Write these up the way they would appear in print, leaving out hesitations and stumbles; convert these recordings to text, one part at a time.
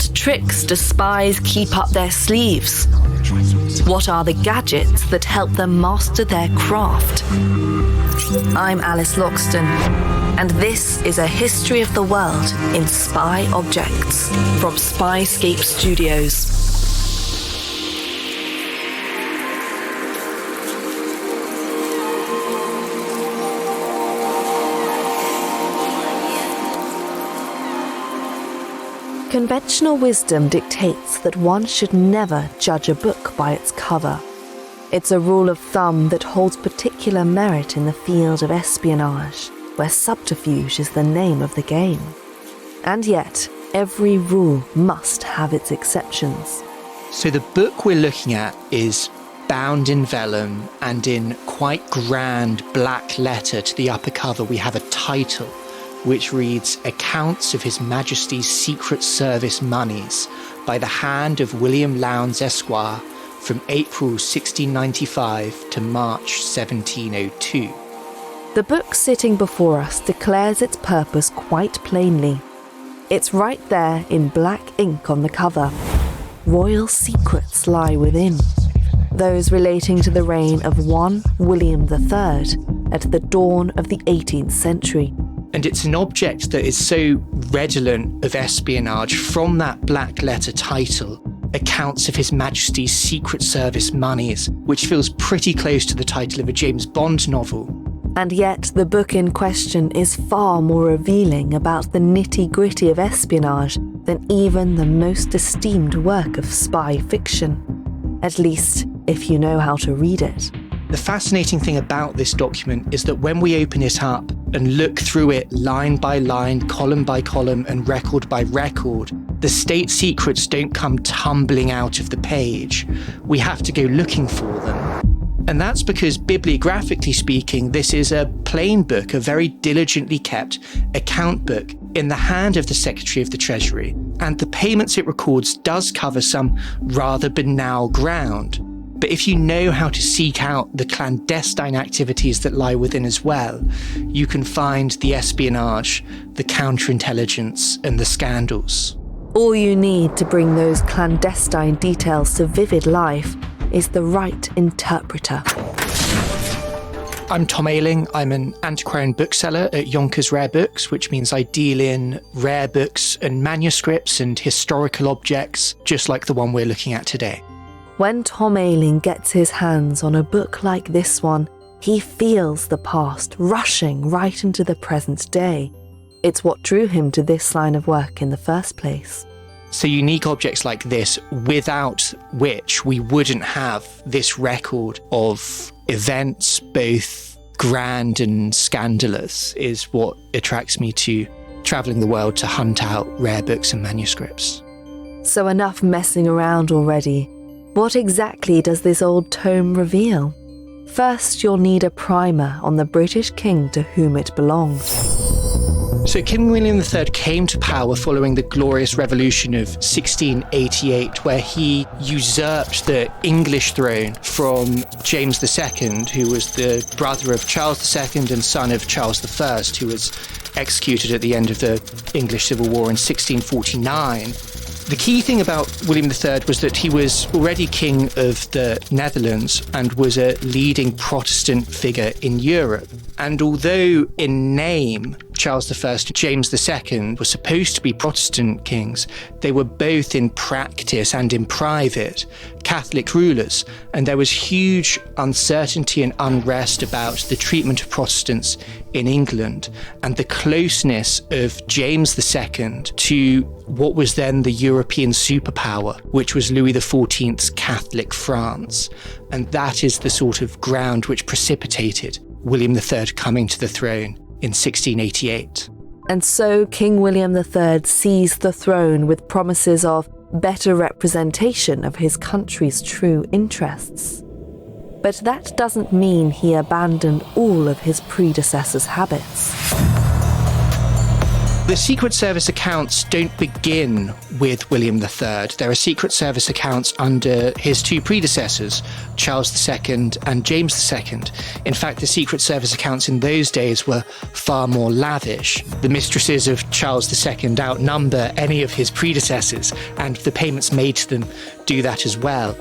What tricks do spies keep up their sleeves? What are the gadgets that help them master their craft? I'm Alice Loxton, and this is a history of the world in spy objects from Spyscape Studios. Conventional wisdom dictates that one should never judge a book by its cover. It's a rule of thumb that holds particular merit in the field of espionage, where subterfuge is the name of the game. And yet, every rule must have its exceptions. So the book we're looking at is bound in vellum, and in quite grand black letter to the upper cover we have a title which reads Accounts of His Majesty's Secret Service Moneys by the hand of William Lowndes, Esquire, from April 1695 to March 1702. The book sitting before us declares its purpose quite plainly. It's right there in black ink on the cover. Royal secrets lie within, those relating to the reign of one William III at the dawn of the 18th century. And it's an object that is so redolent of espionage from that black letter title, Accounts of His Majesty's Secret Service Moneys, which feels pretty close to the title of a James Bond novel. And yet the book in question is far more revealing about the nitty-gritty of espionage than even the most esteemed work of spy fiction. At least, if you know how to read it. The fascinating thing about this document is that when we open it up and look through it line by line, column by column, and record by record, the state secrets don't come tumbling out of the page. We have to go looking for them. And that's because, bibliographically speaking, this is a plain book, a very diligently kept account book in the hand of the Secretary of the Treasury. And the payments it records does cover some rather banal ground. But if you know how to seek out the clandestine activities that lie within as well, you can find the espionage, the counterintelligence, and the scandals. All you need to bring those clandestine details to vivid life is the right interpreter. I'm Tom Ayling. I'm an antiquarian bookseller at Yonkers Rare Books, which means I deal in rare books and manuscripts and historical objects, just like the one we're looking at today. When Tom Ayling gets his hands on a book like this one, he feels the past rushing right into the present day. It's what drew him to this line of work in the first place. So unique objects like this, without which we wouldn't have this record of events, both grand and scandalous, is what attracts me to travelling the world to hunt out rare books and manuscripts. So enough messing around already. What exactly does this old tome reveal? First, you'll need a primer on the British king to whom it belonged. So King William III came to power following the Glorious Revolution of 1688, where he usurped the English throne from James II, who was the brother of Charles II and son of Charles I, who was executed at the end of the English Civil War in 1649. The key thing about William III was that he was already king of the Netherlands and was a leading Protestant figure in Europe. And although in name Charles I and James II were supposed to be Protestant kings, they were both in practice and in private Catholic rulers, and there was huge uncertainty and unrest about the treatment of Protestants in England and the closeness of James II to what was then the European superpower, which was Louis XIV's Catholic France. And that is the sort of ground which precipitated William III coming to the throne in 1688. And so King William III seized the throne with promises of better representation of his country's true interests. But that doesn't mean he abandoned all of his predecessors' habits. The Secret Service accounts don't begin with William III. There are Secret Service accounts under his two predecessors, Charles II and James II. In fact, the Secret Service accounts in those days were far more lavish. The mistresses of Charles II outnumber any of his predecessors, and the payments made to them do that as well.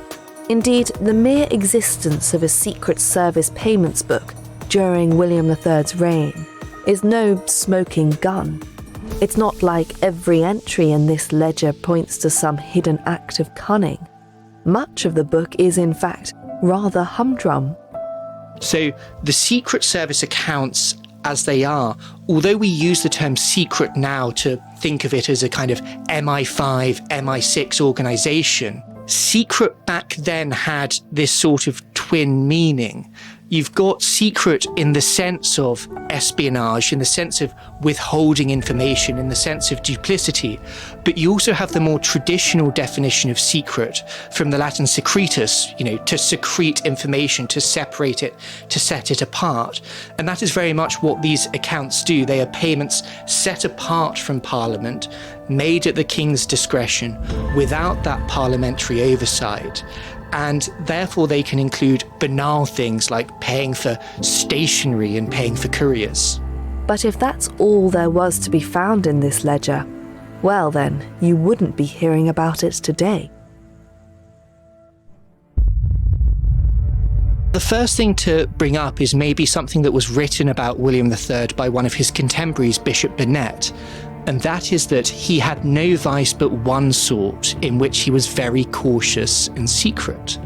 Indeed, the mere existence of a Secret Service payments book during William III's reign is no smoking gun. It's not like every entry in this ledger points to some hidden act of cunning. Much of the book is, in fact, rather humdrum. So the Secret Service accounts as they are, although we use the term secret now to think of it as a kind of MI5, MI6 organisation, secret back then had this sort of twin meaning. You've got secret in the sense of espionage, in the sense of withholding information, in the sense of duplicity, but you also have the more traditional definition of secret from the Latin secretus, to secrete information, to separate it, to set it apart. And that is very much what these accounts do. They are payments set apart from Parliament, made at the King's discretion, without that parliamentary oversight. And therefore they can include banal things like paying for stationery and paying for couriers. But if that's all there was to be found in this ledger, well then, you wouldn't be hearing about it today. The first thing to bring up is maybe something that was written about William III by one of his contemporaries, Bishop Burnet, and that is that he had no vice but one sort, in which he was very cautious and secret.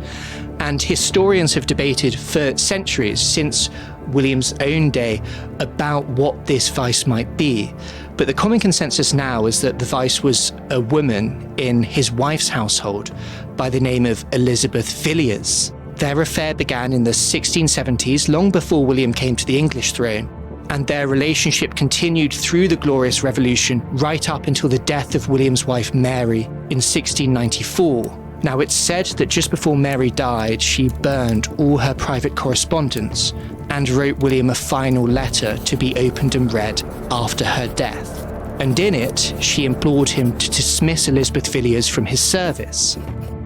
And historians have debated for centuries, since William's own day, about what this vice might be. But the common consensus now is that the vice was a woman in his wife's household by the name of Elizabeth Villiers. Their affair began in the 1670s, long before William came to the English throne. And their relationship continued through the Glorious Revolution right up until the death of William's wife Mary in 1694. Now, it's said that just before Mary died, she burned all her private correspondence and wrote William a final letter to be opened and read after her death. And in it, she implored him to dismiss Elizabeth Villiers from his service.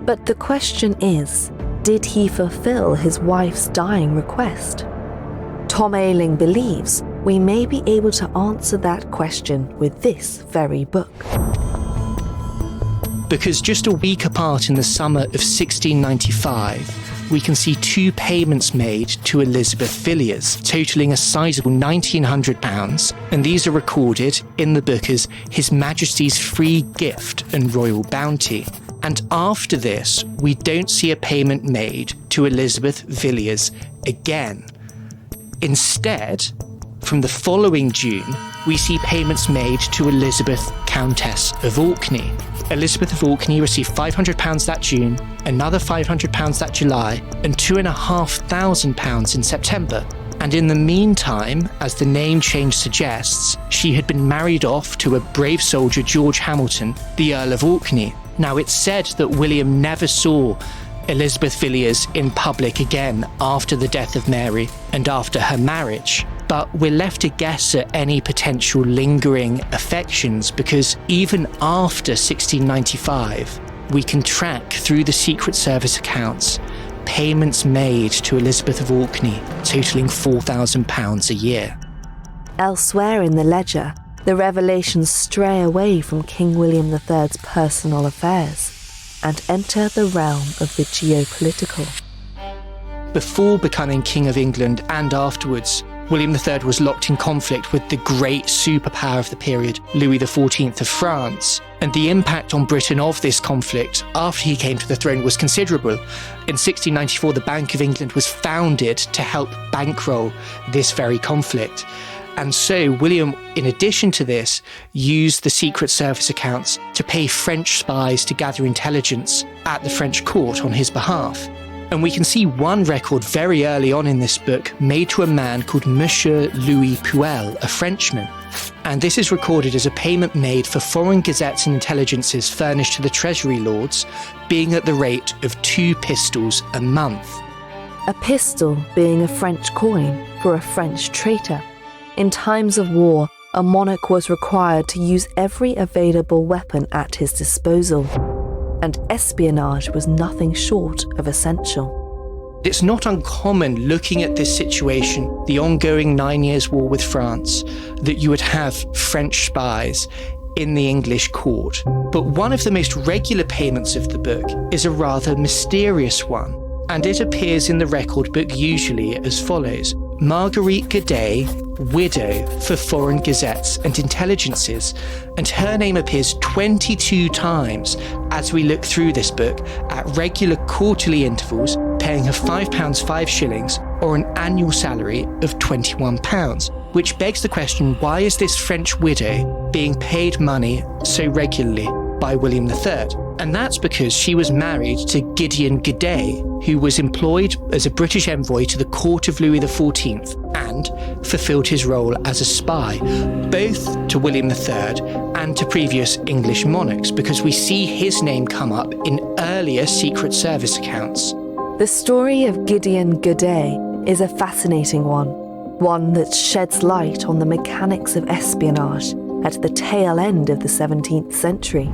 But the question is, did he fulfill his wife's dying request? Tom Ayling believes we may be able to answer that question with this very book. Because just a week apart in the summer of 1695, we can see two payments made to Elizabeth Villiers, totalling a sizable £1,900, and these are recorded in the book as His Majesty's Free Gift and Royal Bounty. And after this, we don't see a payment made to Elizabeth Villiers again. Instead, from the following June, we see payments made to Elizabeth, Countess of Orkney. Elizabeth of Orkney received £500 that June, another £500 that July, and £2,500 in September. And in the meantime, as the name change suggests, she had been married off to a brave soldier, George Hamilton, the Earl of Orkney. Now, it's said that William never saw Elizabeth Villiers in public again after the death of Mary and after her marriage. But we're left to guess at any potential lingering affections, because even after 1695, we can track through the Secret Service accounts payments made to Elizabeth of Orkney totaling £4,000 a year. Elsewhere in the ledger, the revelations stray away from King William III's personal affairs and enter the realm of the geopolitical. Before becoming King of England and afterwards, William III was locked in conflict with the great superpower of the period, Louis XIV of France, and the impact on Britain of this conflict after he came to the throne was considerable. In 1694, the Bank of England was founded to help bankroll this very conflict. And so William, in addition to this, used the Secret Service accounts to pay French spies to gather intelligence at the French court on his behalf. And we can see one record very early on in this book made to a man called Monsieur Louis Puel, a Frenchman. And this is recorded as a payment made for foreign gazettes and intelligences furnished to the Treasury Lords, being at the rate of 2 pistoles a month. A pistol being a French coin for a French traitor. In times of war, a monarch was required to use every available weapon at his disposal, and espionage was nothing short of essential. It's not uncommon, looking at this situation, the ongoing 9 Years' War with France, that you would have French spies in the English court. But one of the most regular payments of the book is a rather mysterious one, and it appears in the record book usually as follows: Marguerite Godet, widow, for foreign gazettes and intelligences, and her name appears 22 times as we look through this book at regular quarterly intervals, paying her £5 5 or an annual salary of £21, which begs the question, why is this French widow being paid money so regularly by William III? And that's because she was married to Gideon Godet, who was employed as a British envoy to the court of Louis XIV and fulfilled his role as a spy, both to William III and to previous English monarchs, because we see his name come up in earlier Secret Service accounts. The story of Gideon Godet is a fascinating one that sheds light on the mechanics of espionage at the tail end of the 17th century.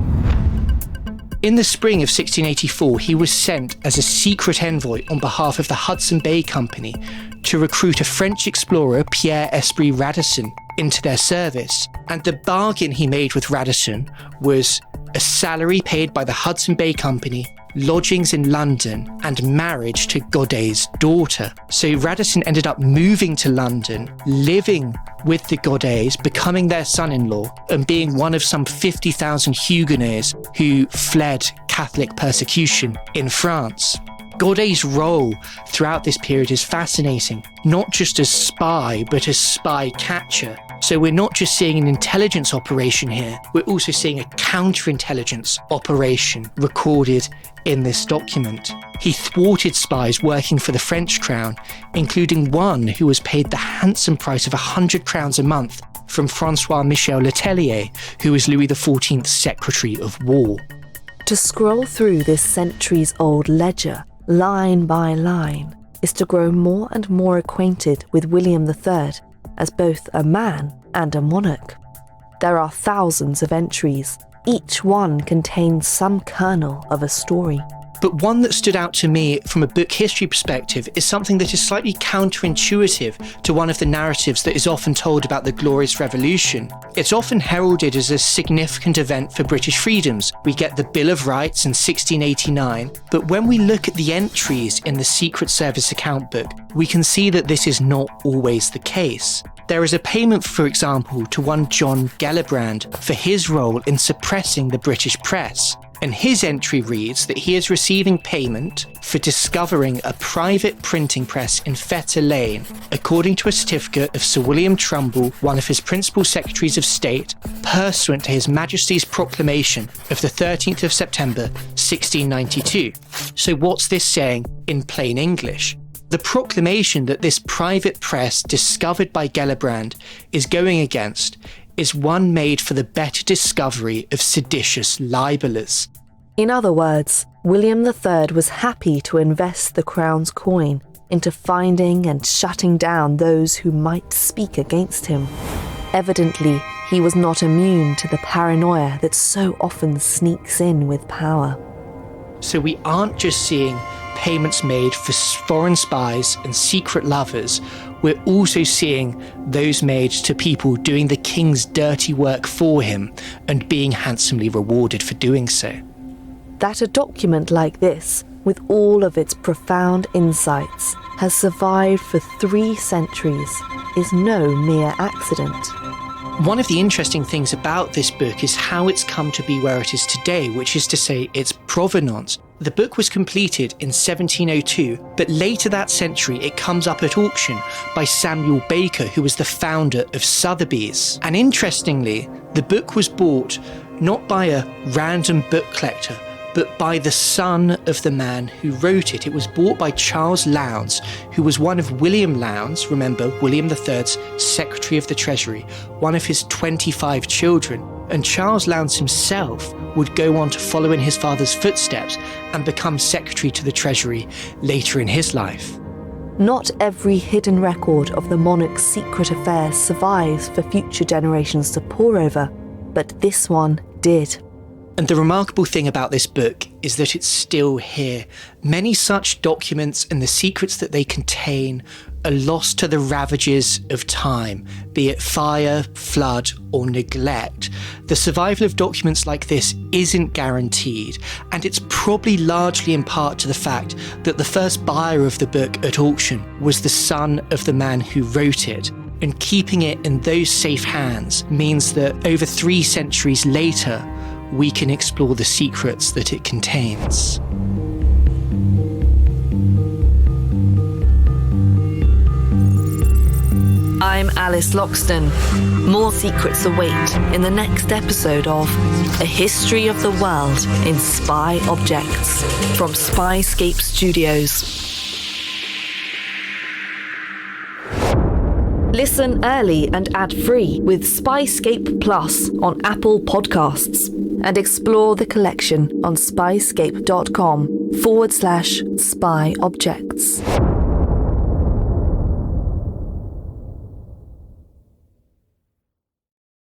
In the spring of 1684, he was sent as a secret envoy on behalf of the Hudson Bay Company to recruit a French explorer, Pierre Esprit Radisson, into their service. And the bargain he made with Radisson was a salary paid by the Hudson Bay Company, lodgings in London, and marriage to Godet's daughter. So Radisson ended up moving to London, living with the Godets, becoming their son-in-law, and being one of some 50,000 Huguenots who fled Catholic persecution in France. Godet's role throughout this period is fascinating, not just as spy, but as spy catcher. So we're not just seeing an intelligence operation here, we're also seeing a counterintelligence operation recorded in this document. He thwarted spies working for the French crown, including one who was paid the handsome price of 100 crowns a month from Francois-Michel Letellier, who was Louis XIV's Secretary of War. To scroll through this centuries-old ledger, line by line, is to grow more and more acquainted with William III as both a man and a monarch. There are thousands of entries. Each one contains some kernel of a story. But one that stood out to me from a book history perspective is something that is slightly counterintuitive to one of the narratives that is often told about the Glorious Revolution. It's often heralded as a significant event for British freedoms. We get the Bill of Rights in 1689, but when we look at the entries in the Secret Service account book, we can see that this is not always the case. There is a payment, for example, to one John Gellibrand for his role in suppressing the British press. And his entry reads that he is receiving payment for discovering a private printing press in Fetter Lane, according to a certificate of Sir William Trumbull, one of his principal secretaries of state, pursuant to His Majesty's proclamation of the 13th of September 1692. So what's this saying in plain English? The proclamation that this private press discovered by Gellibrand is going against is one made for the better discovery of seditious libellers. In other words, William III was happy to invest the crown's coin into finding and shutting down those who might speak against him. Evidently, he was not immune to the paranoia that so often sneaks in with power. So we aren't just seeing payments made for foreign spies and secret lovers, we're also seeing those made to people doing the king's dirty work for him and being handsomely rewarded for doing so. That a document like this, with all of its profound insights, has survived for 3 centuries is no mere accident. One of the interesting things about this book is how it's come to be where it is today, which is to say its provenance. The book was completed in 1702, but later that century it comes up at auction by Samuel Baker, who was the founder of Sotheby's. And interestingly, the book was bought not by a random book collector, but by the son of the man who wrote it. It was bought by Charles Lowndes, who was one of William Lowndes, remember, William III's Secretary of the Treasury, one of his 25 children. And Charles Lowndes himself would go on to follow in his father's footsteps and become Secretary to the Treasury later in his life. Not every hidden record of the monarch's secret affairs survives for future generations to pore over, but this one did. And the remarkable thing about this book is that it's still here. Many such documents and the secrets that they contain are lost to the ravages of time, be it fire, flood, or neglect. The survival of documents like this isn't guaranteed, and it's probably largely in part to the fact that the first buyer of the book at auction was the son of the man who wrote it. And keeping it in those safe hands means that over 3 centuries later, we can explore the secrets that it contains. I'm Alice Loxton. More secrets await in the next episode of A History of the World in Spy Objects from Spyscape Studios. Listen early and ad-free with Spyscape Plus on Apple Podcasts, and explore the collection on spyscape.com/spy objects.